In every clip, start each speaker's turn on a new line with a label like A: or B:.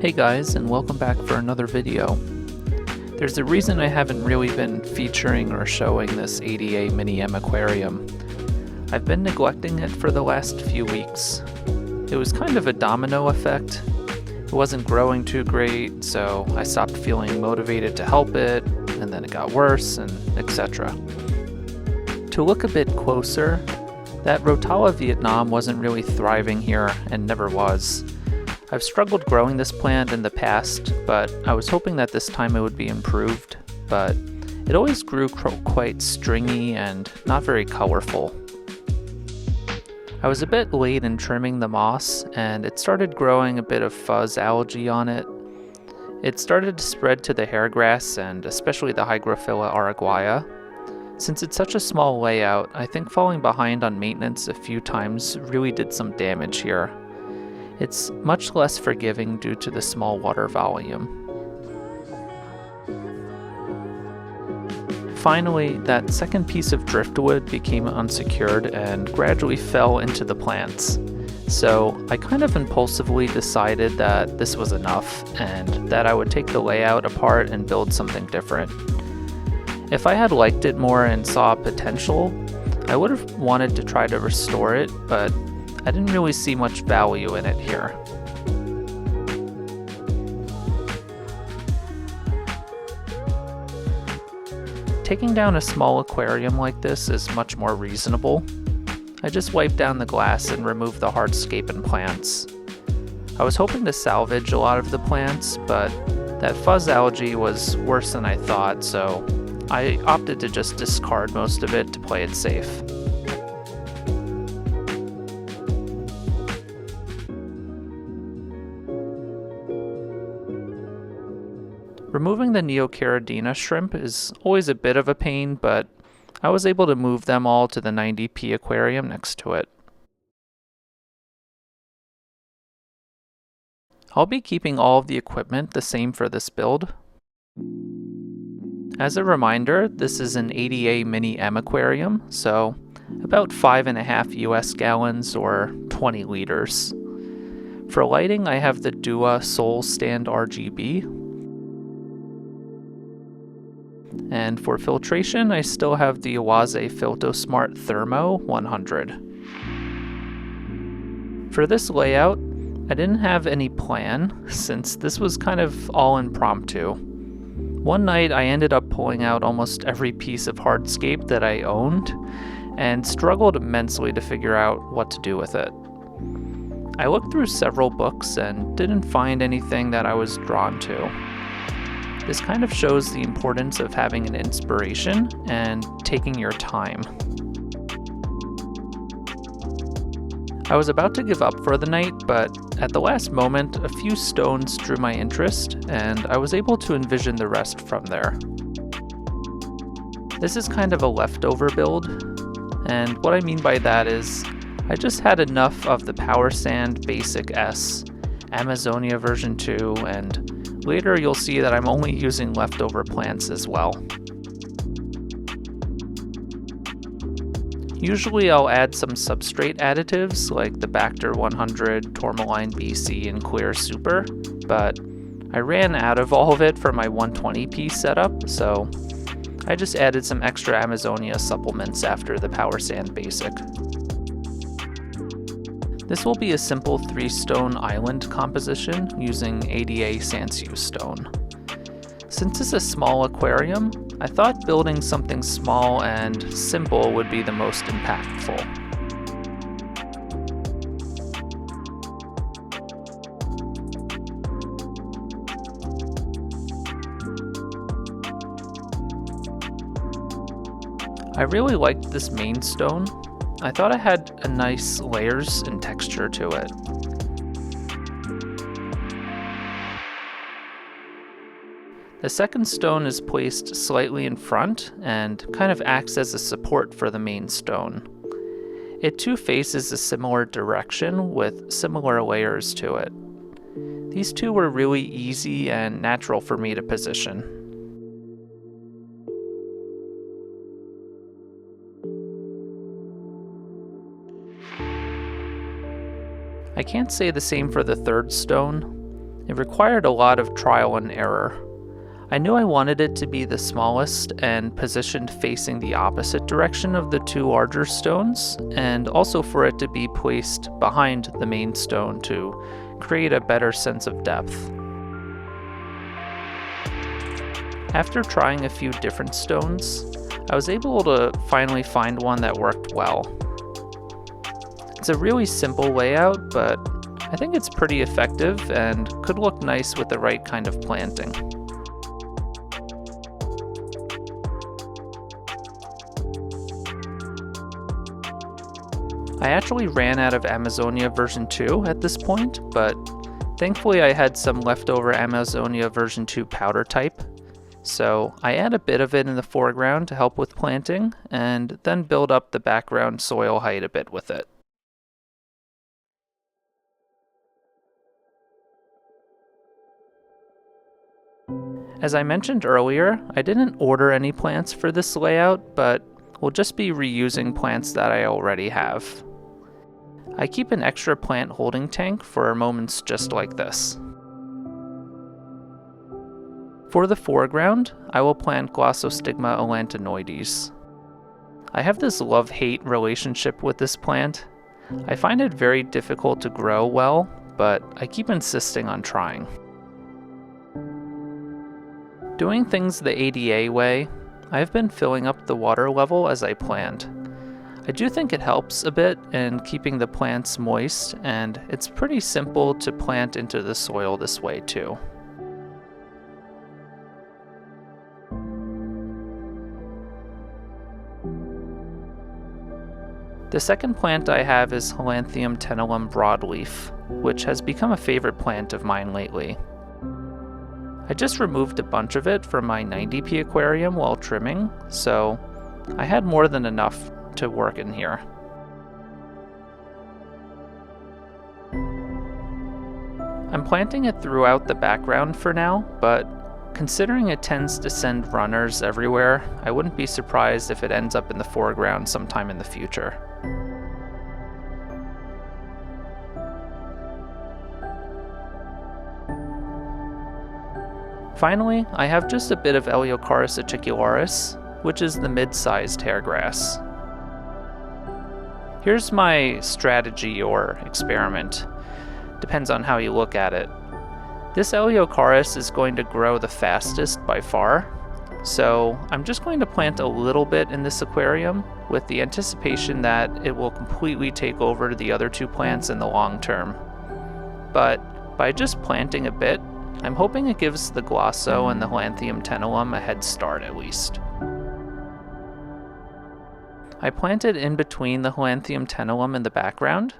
A: Hey guys, and welcome back for another video. There's a reason I haven't really been featuring or showing this ADA Mini M Aquarium. I've been neglecting it for the last few weeks. It was kind of a domino effect. It wasn't growing too great, so I stopped feeling motivated to help it, and then it got worse, and etc. To look a bit closer, that Rotala Vietnam wasn't really thriving here, and never was. I've struggled growing this plant in the past, but I was hoping that this time it would be improved, but it always grew quite stringy and not very colorful. I was a bit late in trimming the moss, and it started growing a bit of fuzz algae on it. It started to spread to the hairgrass and especially the Hygrophila araguaia. Since it's such a small layout, I think falling behind on maintenance a few times really did some damage here. It's much less forgiving due to the small water volume. Finally, that second piece of driftwood became unsecured and gradually fell into the plants. So I kind of impulsively decided that this was enough and that I would take the layout apart and build something different. If I had liked it more and saw potential, I would have wanted to try to restore it, but I didn't really see much value in it here. Taking down a small aquarium like this is much more reasonable. I just wiped down the glass and removed the Hardscape plants. I was hoping to salvage a lot of the plants, but that fuzz algae was worse than I thought, so I opted to just discard most of it to play it safe. Removing the Neocaridina shrimp is always a bit of a pain, but I was able to move them all to the 90p aquarium next to it. I'll be keeping all of the equipment the same for this build. As a reminder, this is an ADA Mini M Aquarium, so about 5.5 US gallons or 20 liters. For lighting, I have the DOOA Sol Stand RGB. And for filtration, I still have the Oase Filtosmart Thermo 100. For this layout, I didn't have any plan, since this was kind of all impromptu. One night I ended up pulling out almost every piece of Hardscape that I owned, and struggled immensely to figure out what to do with it. I looked through several books and didn't find anything that I was drawn to. This kind of shows the importance of having an inspiration and taking your time. I was about to give up for the night, but at the last moment, a few stones drew my interest, and I was able to envision the rest from there. This is kind of a leftover build, and what I mean by that is, I just had enough of the Power Sand Basic S, Amazonia version 2, and later you'll see that I'm only using leftover plants as well. Usually I'll add some substrate additives like the Bacter 100, Tourmaline BC, and Clear Super, but I ran out of all of it for my 120p setup, so I just added some extra Amazonia supplements after the Power Sand Basic. This will be a simple 3-stone island composition using ADA Sansui Stone. Since it's a small aquarium, I thought building something small and simple would be the most impactful. I really liked this main stone. I thought it had a nice layers and texture to it. The second stone is placed slightly in front and kind of acts as a support for the main stone. It too faces a similar direction with similar layers to it. These two were really easy and natural for me to position. I can't say the same for the third stone. It required a lot of trial and error. I knew I wanted it to be the smallest and positioned facing the opposite direction of the two larger stones, and also for it to be placed behind the main stone to create a better sense of depth. After trying a few different stones, I was able to finally find one that worked well. It's a really simple layout, but I think it's pretty effective and could look nice with the right kind of planting. I actually ran out of Amazonia version 2 at this point, but thankfully I had some leftover Amazonia version 2 powder type, so I add a bit of it in the foreground to help with planting, and then build up the background soil height a bit with it. As I mentioned earlier, I didn't order any plants for this layout, but will just be reusing plants that I already have. I keep an extra plant holding tank for moments just like this. For the foreground, I will plant Glossostigma elantinoides. I have this love-hate relationship with this plant. I find it very difficult to grow well, but I keep insisting on trying. Doing things the ADA way, I've been filling up the water level as I plant. I do think it helps a bit in keeping the plants moist, and it's pretty simple to plant into the soil this way too. The second plant I have is Helanthium tenellum broadleaf, which has become a favorite plant of mine lately. I just removed a bunch of it from my 90p aquarium while trimming, so I had more than enough to work in here. I'm planting it throughout the background for now, but considering it tends to send runners everywhere, I wouldn't be surprised if it ends up in the foreground sometime in the future. Finally, I have just a bit of Eleocharis acicularis, which is the mid-sized hairgrass. Here's my strategy or experiment. Depends on how you look at it. This Eleocharis is going to grow the fastest by far, so I'm just going to plant a little bit in this aquarium with the anticipation that it will completely take over the other two plants in the long term. But by just planting a bit, I'm hoping it gives the Glosso and the Helanthium tenellum a head start at least. I planted in between the Helanthium tenellum in the background,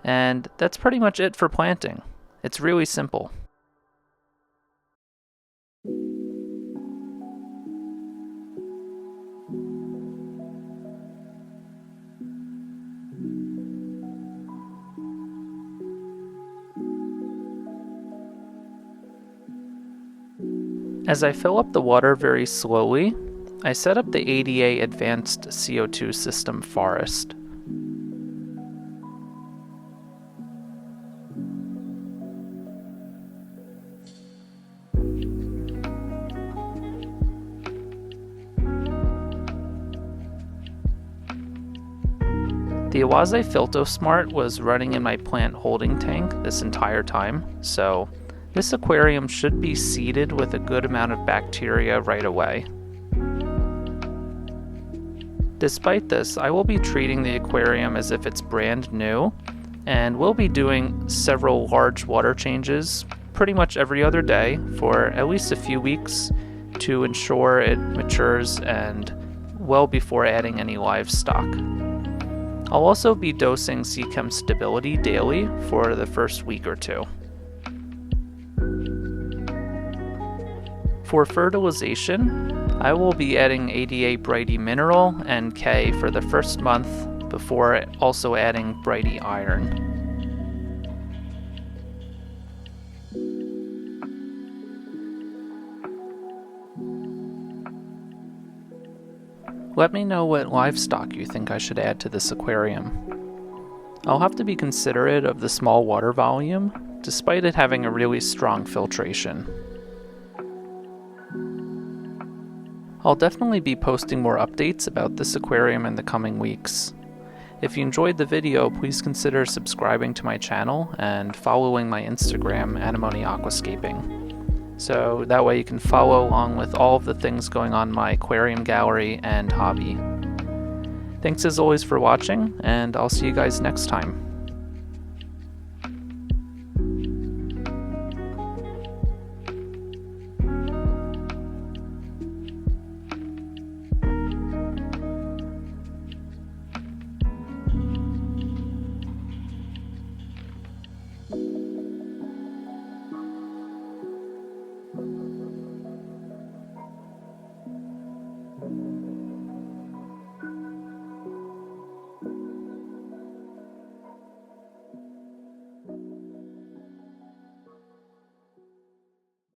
A: and that's pretty much it for planting. It's really simple. As I fill up the water very slowly, I set up the ADA Advanced CO2 System Forest. The Oase Filtosmart was running in my plant holding tank this entire time, so this aquarium should be seeded with a good amount of bacteria right away. Despite this, I will be treating the aquarium as if it's brand new, and we'll be doing several large water changes pretty much every other day for at least a few weeks to ensure it matures and well before adding any livestock. I'll also be dosing Seachem Stability daily for the first week or two. For fertilization, I will be adding ADA Brighty Mineral and K for the first month before also adding Brighty Iron. Let me know what livestock you think I should add to this aquarium. I'll have to be considerate of the small water volume, despite it having a really strong filtration. I'll definitely be posting more updates about this aquarium in the coming weeks. If you enjoyed the video, please consider subscribing to my channel and following my Instagram, Anemone Aquascaping. So that way you can follow along with all of the things going on in my aquarium gallery and hobby. Thanks as always for watching, and I'll see you guys next time.